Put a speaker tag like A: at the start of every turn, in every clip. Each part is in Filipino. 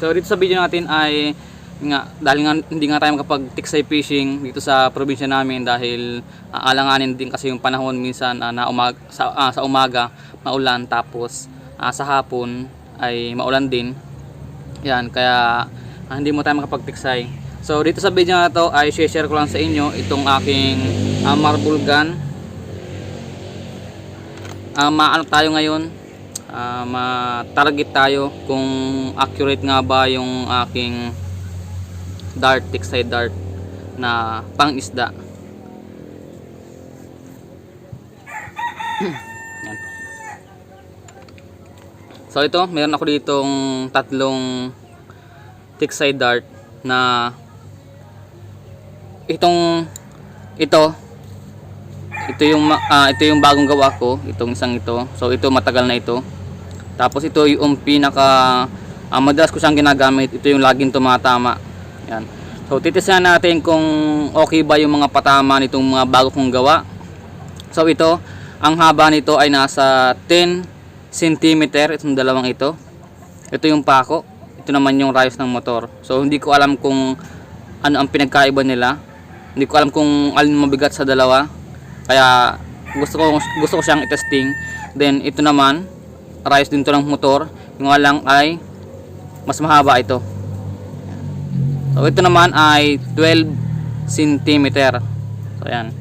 A: So dito sa video natin ay nga, dahil nga hindi nga tayo makapag-tiksay fishing dito sa probinsya namin dahil alanganin din kasi yung panahon minsan sa umaga maulan, tapos sa hapon ay maulan din. Yan, kaya hindi mo tayo makapag-tiksay. So dito sa video na to ay share ko lang sa inyo itong aking marble gun. Maano tayo ngayon, ma-target tayo kung accurate nga ba yung aking dart, tiksay dart na pang isda. Yan. So ito, meron ako ditong tatlong tiksay dart na ito yung bagong gawa ko, itong isang ito. So ito matagal na ito. Tapos ito yung pinaka madalas ko siyang ginagamit. Ito yung laging tumatama. Yan. So titisyan natin kung okay ba yung mga patama nitong mga bago kong gawa. So ito, ang haba nito ay nasa 10 cm itong dalawang ito. Ito yung pako. Ito naman yung rayos ng motor. So hindi ko alam kung ano ang pinagkaiba nila. Hindi ko alam kung alin mabigat sa dalawa. Kaya gusto ko siyang i-testing. Then ito naman, rayos din to ng motor. Yung nga lang ay mas mahaba ito. So ito naman ay 12 cm. So ayan.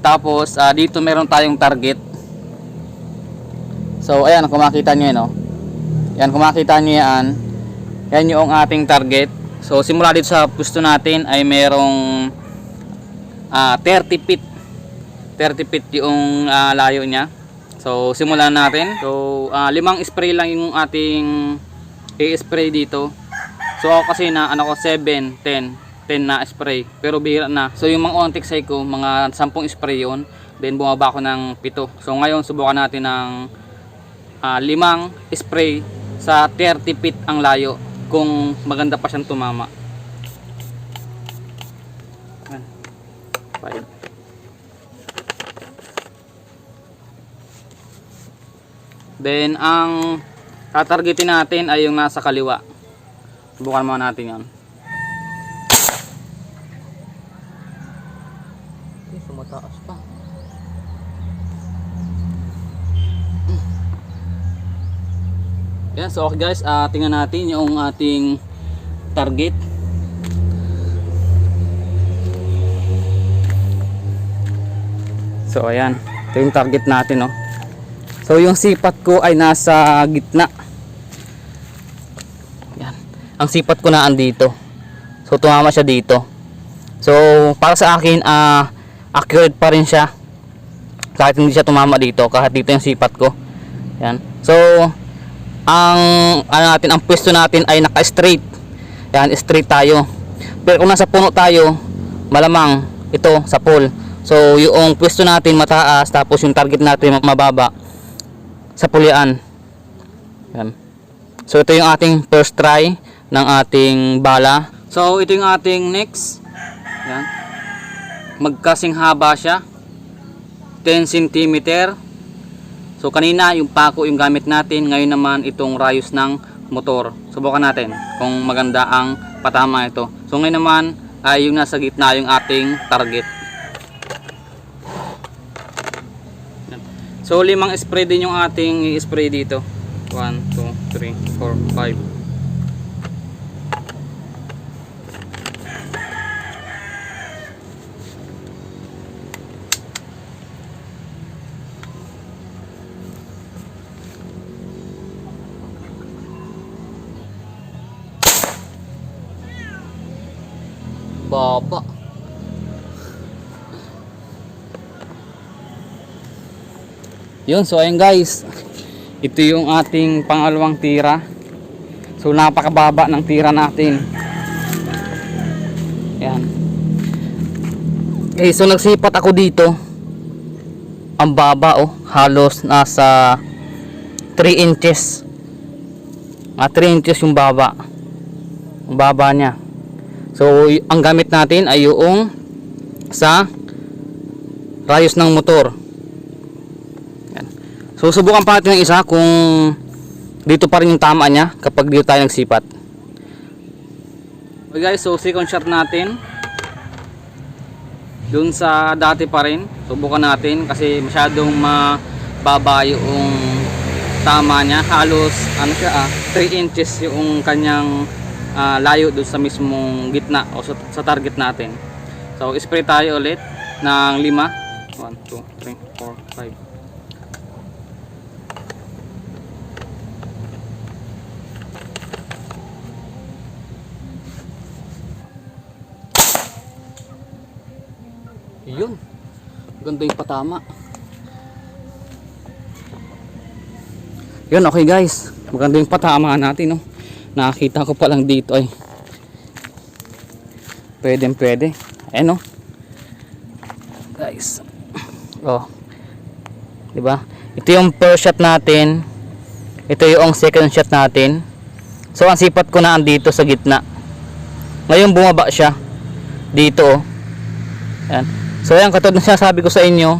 A: Tapos dito meron tayong target. So ayan, kung makita niyo no. Yan, kung makita niyo yan. Yan yung ating target. So simula dito sa pwesto natin ay merong 30 feet. 30 feet yung layo niya. So simulan natin. So 5 spray lang yung ating i-spray dito. So ako kasi na ano ko 7, 10 na spray, pero bihira na. So yung mga unang tiksay ko, mga 10 spray yon. Then bumaba ako ng 7. So ngayon subukan natin ng 5 spray sa 30 feet ang layo, kung maganda pa siyang tumama. Then ang tatargetin natin ay yung nasa kaliwa. Subukan muna natin yan. Sumataas pa. Yan, so okay guys, tingnan natin yung ating target. So ayan, ito yung target natin, no. So yung sipat ko ay nasa gitna. Yan. Ang sipat ko na andito. So tumama siya dito. So para sa akin accurate pa rin siya. Kahit hindi siya tumama dito, kahit dito yung sipat ko. Yan. So ang pwesto natin ay naka-straight. Yan, straight tayo. Pero kung nasa puno tayo, malamang ito sa pole. So yung pwesto natin mataas, tapos yung target natin mababa sa pulian. Yan. So ito yung ating first try ng ating bala. So ito yung ating next. Yan. Magkasing haba siya, 10 cm. So kanina yung pako yung gamit natin, ngayon naman itong rayos ng motor. Subukan natin kung maganda ang patama ito. So ngayon naman ay yung nasa gitna yung ating target. So 5 spray din yung ating i-spray dito. 1, 2, 3, 4, 5. Baba. Yun, so ayun guys, ito yung ating pangalawang tira. So napakababa ng tira natin. Yan. Okay, so nagsipat ako dito. Ang baba, oh, halos nasa 3 inches. 3 inches yung baba. Ang baba niya. So ang gamit natin ay yung sa rayos ng motor. Yan. So subukan pa natin ng isa kung dito pa rin yung tama niya kapag dito tayo nagsipat. Okay guys, so second shot natin dun sa dati pa rin. Subukan natin kasi masyadong mababa yung tama niya. Halos ano siya 3 inches yung kanyang layo dun sa mismong gitna o sa target natin. So spray tayo ulit ng 5. 1, 2, 3, 4, 5. Yun, ganda yung patama. Yun, okay guys, maganda yung patama natin, no? Nakakita ko pa lang dito ay pwede. Ayan, no? Guys, oh, diba? Ito yung first shot natin, ito yung second shot natin. So ang sipat ko na andito sa gitna. Ngayon bumaba siya dito, oh. Ayan. So yan, katulad na sinasabi ko sa inyo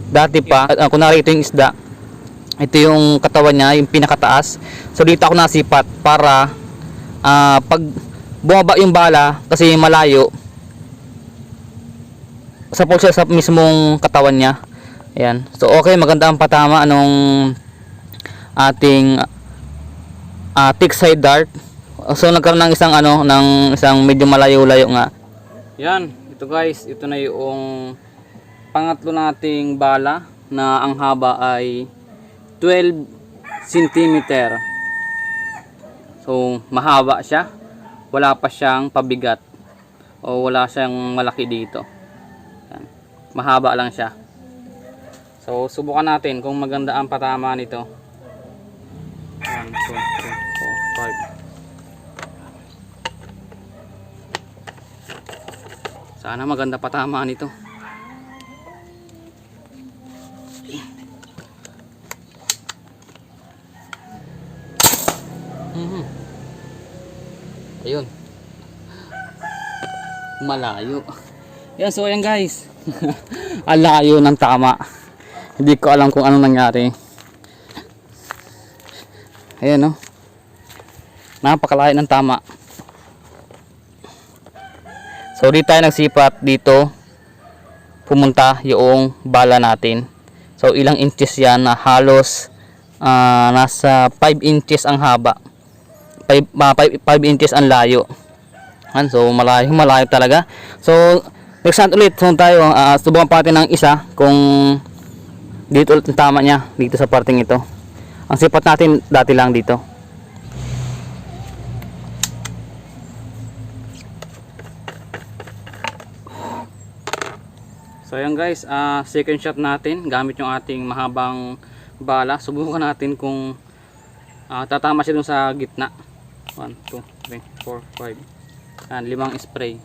A: dati pa, kunwari ito yung isda, ito yung katawan niya, yung pinakataas. So dito ako nasipat para pag bumaba yung bala kasi malayo, sapol siya sa mismong katawan niya. Ayan. So okay, maganda ang patama anong ating thick side dart. So nagkaroon ng isang medyo malayo-layo nga. Yan. Ito guys, ito na yung pangatlo nating bala na ang haba ay 12 cm. So mahaba siya, wala pa siyang pabigat o wala siyang malaki dito. Yan. Mahaba lang siya. So subukan natin kung maganda ang patama nito. 1, 2, 3, 4, 5. Sana maganda patama nito. Ayun. Malayo. Yan, so ayan guys. Alayo ng tama. Hindi ko alam kung anong nangyari. Ayan, no? Napakalayo ng tama. So dito tayo nagsipat, dito pumunta yung bala natin. So ilang inches yan, na halos nasa 5 inches ang haba, 5 inches ang layo. So malayo talaga. So next time ulit tayo, subukan pa natin ng isa kung dito ulit ang tama niya, dito sa parting ito. Ang sipat natin dati lang dito. So ayan guys, second shot natin gamit yung ating mahabang bala. Subukan natin kung tatama siya dun sa gitna. 1, 2, 3, 4, 5. 5 spray.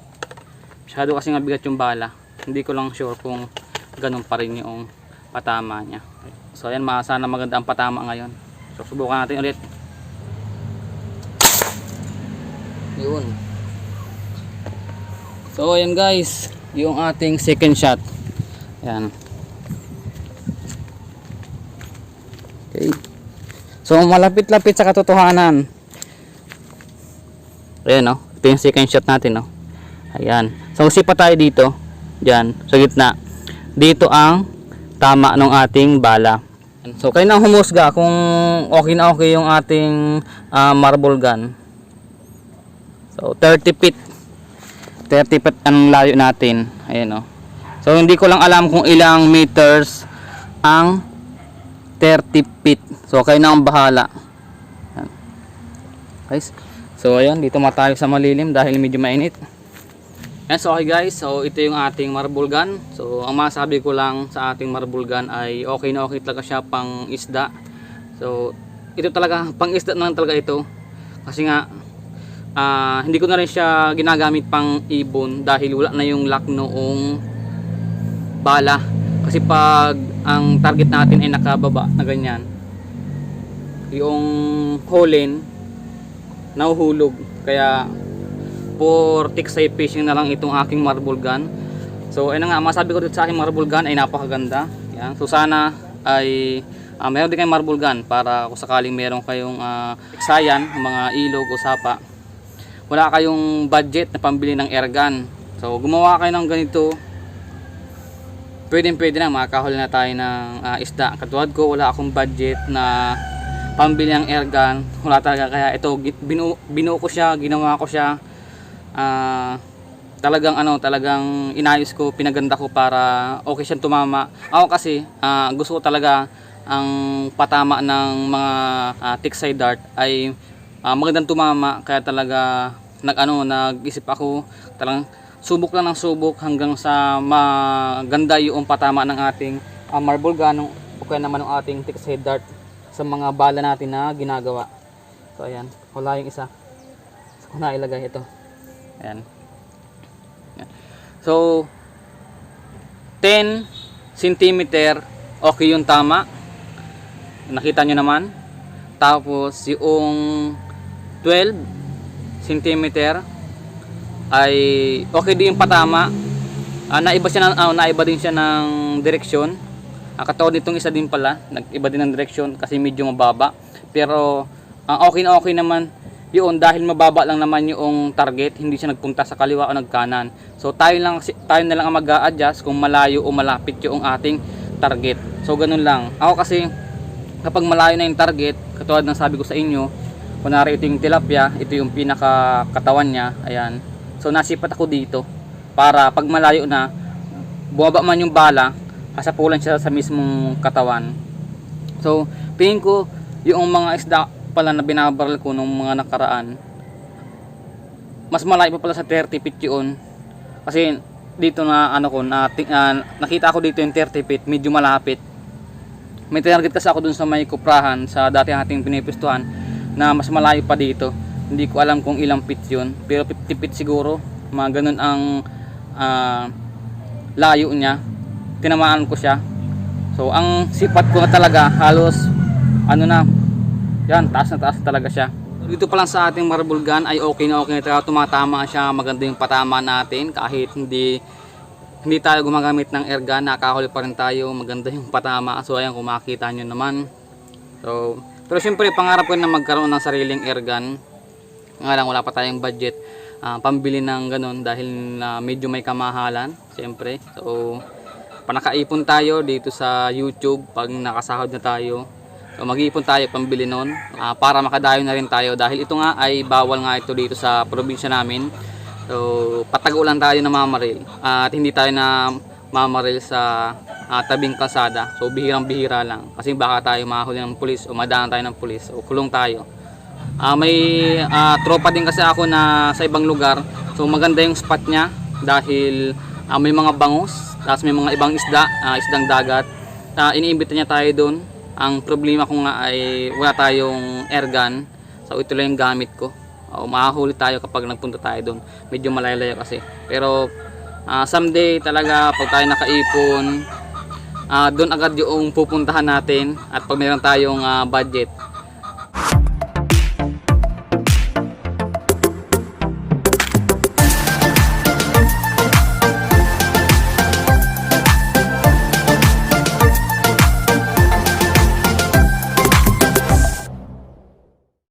A: Masyado kasi mabigat yung bala. Hindi ko lang sure kung ganun pa rin yung patama niya. So ayan, sana maganda ang patama ngayon. So subukan natin ulit. Yun. So ayan guys, yung ating second shot. Yan. Okay. So malapit-lapit sa katotohanan. Ayan, no? Ito yung second shot natin, no? Ayan. So sipa tayo dito. Diyan, sa gitna. Dito ang tama ng ating bala. So kayo nang humusga kung okay na okay yung ating marble gun. So 30 feet. 30 feet ang layo natin. Ayan, no? So hindi ko lang alam kung ilang meters ang 30 feet. So kayo na ang bahala. Ayan. Guys. So ayan, dito matayo sa malilim dahil medyo mainit. Ayan, so okay guys, so ito yung ating marble gun. So ang masabi ko lang sa ating marble gun ay okay na okay talaga siya pang isda. So ito talaga, pang isda na lang talaga ito. Kasi nga hindi ko na rin siya ginagamit pang ibon dahil wala na yung lock noong bala. Kasi pag ang target natin ay nakababa na ganyan, yung hulin nahuhulog. Kaya for tiksay fishing na lang itong aking marble gun. So ayun nga, masabi ko dito sa aking marble gun ay napakaganda. Yan. So sana ay Meron din kayong marble gun para kung sakaling meron kayong iksayan, mga ilog o sapa, wala kayong budget na pambili ng air gun. So gumawa kayo ng ganito, pwede na, makakahuli na tayo ng isda. Katulad ko, wala akong budget na pambili ng air gun, wala talaga, kaya ito binuo ko siya, ginawa ko siya, talagang inayos ko, pinaganda ko para okay siyang tumama. Ako kasi gusto ko talaga ang patama ng mga tick-side dart ay magandang tumama, kaya talaga nag-isip ako, talagang subok lang ng subok hanggang sa maganda yung patama ng ating marble gun o kaya naman ng ating tick-side dart sa mga bala natin na ginagawa. So ayan, wala yung isa. So na ilagay ito. Ayan. So 10 cm okay yung tama. Nakita nyo naman. Tapos yung 12 cm ay okay din yung patama. Naiba din siya ng direksyon. Katulad nitong isa din pala, nag-iba din ng direksyon kasi medyo mababa. Pero okay naman yun dahil mababa lang naman yung target, hindi siya nagpunta sa kaliwa o nagkanan. So tayo na lang ang mag-a-adjust kung malayo o malapit yung ating target. So ganun lang. Ako kasi kapag malayo na yung target, katulad ng sabi ko sa inyo, kunwari ito yung tilapia, ito yung pinaka-katawan niya, ayan. So nasipat ako dito para pag malayo na, bumaba man yung bala, kasapulan siya sa mismong katawan. So tingin ko yung mga isda pala na binabaril ko nung mga nakaraan, mas malayo pa pala sa 30 feet yun. Kasi dito na nakita ko dito yung 30 feet, medyo malapit. May target kasi ako dun sa may kuprahan sa dati ating pinipistuhan na mas malayo pa dito. Hindi ko alam kung ilang feet yun, pero 50 feet siguro, mga ganun ang layo niya. Tinamaan ko siya. So ang sipat ko na talaga halos yan, taas na taas talaga siya. Dito pa lang sa ating marble gun ay okay na talaga, tumatama siya, maganda yung patama natin kahit hindi tayo gumagamit ng air gun, nakahuli pa rin tayo, maganda yung patama. So ayan, kung makita nyo naman. So, pero syempre pangarap ko na magkaroon ng sariling air gun. Nga lang wala pa tayong budget pambili ng ganun dahil medyo may kamahalan syempre. So panakaipon tayo dito sa YouTube pag nakasahod na tayo. So mag-iipon tayo pambili nun para makadayo na rin tayo dahil ito nga ay bawal nga ito dito sa probinsya namin. So patagulan tayo na mamaril at hindi tayo na mamaril sa tabing kalsada. So bihirang-bihira lang kasi baka tayo mahuli ng pulis o madaan tayo ng pulis o kulong tayo. May tropa din kasi ako na sa ibang lugar. So maganda yung spot niya dahil may mga bangus, tapos may mga ibang isdang dagat. Iniimbita niya tayo doon. Ang problema ko nga ay wala tayong air gun. So ito lang yung gamit ko. Makahuli tayo kapag nagpunta tayo doon. Medyo malayo kasi. Pero someday talaga pag tayo nakaipon, doon agad yung pupuntahan natin. At pag meron tayong budget,